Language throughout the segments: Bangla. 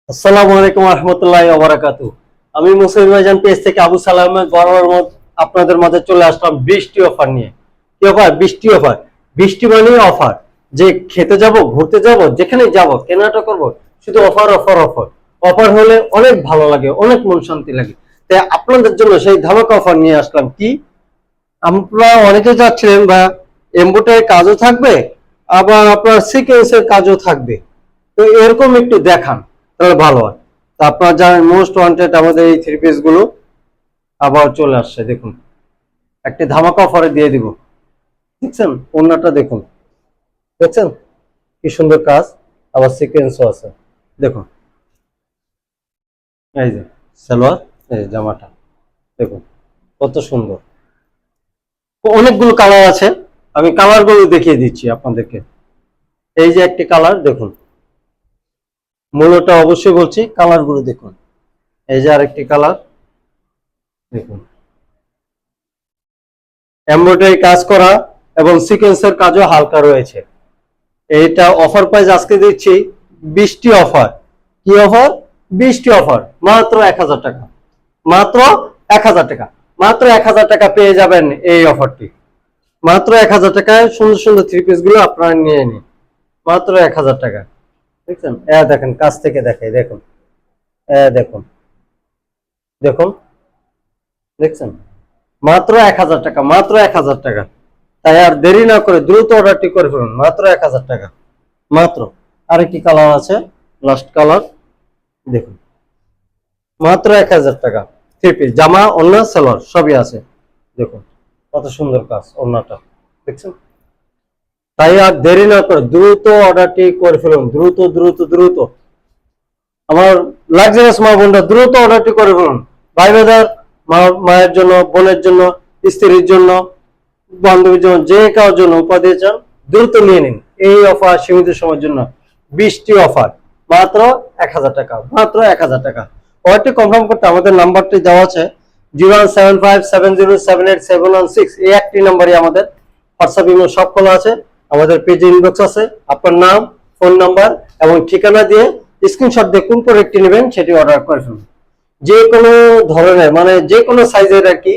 আসসালামু আলাইকুম রহমতুল্লাহি ওয়া বারাকাতুহু। আমি মুসলিম ভাইজান পেজ থেকে আবু সালামে বরাবর আপনাদের মাঝে চলে আসলাম বৃষ্টি অফার নিয়ে। কি অফার? বৃষ্টি অফার। বৃষ্টি মানে অফার, যে খেতে যাব, ঘুরতে যাব, যেখানে যাব, কেনাকাটা করব, শুধু অফার অফার অফার। অফার হলে অনেক ভালো লাগে, অনেক মন শান্তি লাগে। তাই আপনাদের জন্য সেই ধামাকা অফার নিয়ে আসলাম। কি আপনারা অনেকে যাচ্ছিলেন বা এমব্রয়ডারি কাজও থাকবে, আবার আপনার সিকোয়েন্সের কাজও থাকবে, তো এরকম একটু দেখান তাহলে ভালো হয়। তো আপনারা জানেন মোস্ট ওয়ান্টেড আমাদের এই থ্রি পিস গুলো আবার চলে আসছে। দেখুন একটা ধামাকা অফারে দিয়ে দিব। দেখছেন ওড়নাটা দেখুন, দেখছেন কি সুন্দর কাজ, আবার সিকোয়েন্সও আছে। দেখুন এই যে সালোয়ার, এই জামাটা দেখুন কত সুন্দর। অনেকগুলো কালার আছে, আমি কালার গুলো দেখিয়ে দিচ্ছি আপনাদেরকে। এই যে একটি কালার দেখুন, মূলটা অবশ্যই বলছি, কালার গুলো দেখুন। এই যে আরেকটি কালার দেখুন, এমব্রয়ডারি কাজ করা এবং সিকোয়েন্সের কাজও হালকা রয়েছে। এইটা অফার প্রাইস আজকে দিচ্ছি বৃষ্টি অফার। কি অফার? বৃষ্টি অফার, মাত্র 1000 টাকা। মাত্র 1000 টাকা, মাত্র 1000 টাকা পেয়ে যাবেন এই অফারটি। মাত্র 1000 টাকায় সুন্দর সুন্দর থ্রি পিস গুলো আপনারা নিয়ে নিন, মাত্র 1000 টাকা। দেখছেন? দেখেন কাছ থেকে দেখাই, দেখুন দেখুন দেখুন, দেখছেন? মাত্র 1000 টাকা, মাত্র 1000 টাকা। তাই আর দেরি না করে দ্রুত অর্ডারটি করে ফেলুন, মাত্র 1000 টাকা। মাত্র আরেকটি কালার আছে, লাস্ট কালার দেখুন, মাত্র 1000 টাকা। থ্রি পিস, জামা, ওড়না, সালোয়ার সবই আছে। দেখুন কত সুন্দর কাজ ওড়নাটা, দেখছেন? তাই আর দেরি না করে দ্রুত অর্ডারটি করে ফেলুন, দ্রুত দ্রুত দ্রুত। আমার লাক্সারিয়াস মা বোনরা দ্রুত অর্ডারটি করে ফেলুন। ভাই বাজার, মায়ের জন্য, বোনের জন্য, স্ত্রীর জন্য, বান্ধবীর জন্য, যে কারোর জন্য উপাদেয় চান দ্রুত নিয়ে নিন। এই অফার সীমিত সময়ের জন্য, বৃষ্টি অফার, মাত্র 1000 টাকা, মাত্র 1000 টাকা। অর্ডারটি কনফার্ম করতে আমাদের নাম্বারটি দেওয়া আছে 01757078716। এই একটি নাম্বারই আমাদের হোয়াটসঅ্যাপ ইমো সব খোলা আছে। আমাদের পেজে ইনবক্স আছে। আপনার নাম, ফোন নাম্বার এবং ঠিকানা দিয়ে স্ক্রিনশট দিয়ে কোন প্রোডাক্টটি নেবেন সেটি অর্ডার করে ফেলুন। যে কোনো ধরনের, মানে যে কোনো সাইজের আর কি,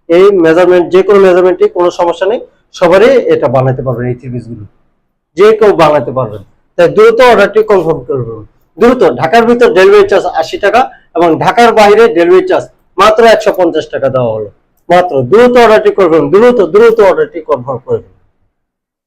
এই মেজারমেন্ট, যে কোনো মেজারমেন্টই কোনো সমস্যা নেই, সবারই এটা বানাতে পারবেন। এই থ্রি পিস গুলো যে কেউ বানাতে পারবেন। তাই দ্রুত অর্ডারটি কনফার্ম করবেন। দ্রুত, ঢাকার ভিতর ডেলিভারি চার্জ 80 টাকা এবং ঢাকার বাইরে ডেলিভারি চার্জ মাত্র 150 টাকা দেওয়া হলো। মাত্র দ্রুত অর্ডারটি করবেন, দ্রুত দ্রুত অর্ডারটি কনফার্ম করবেন।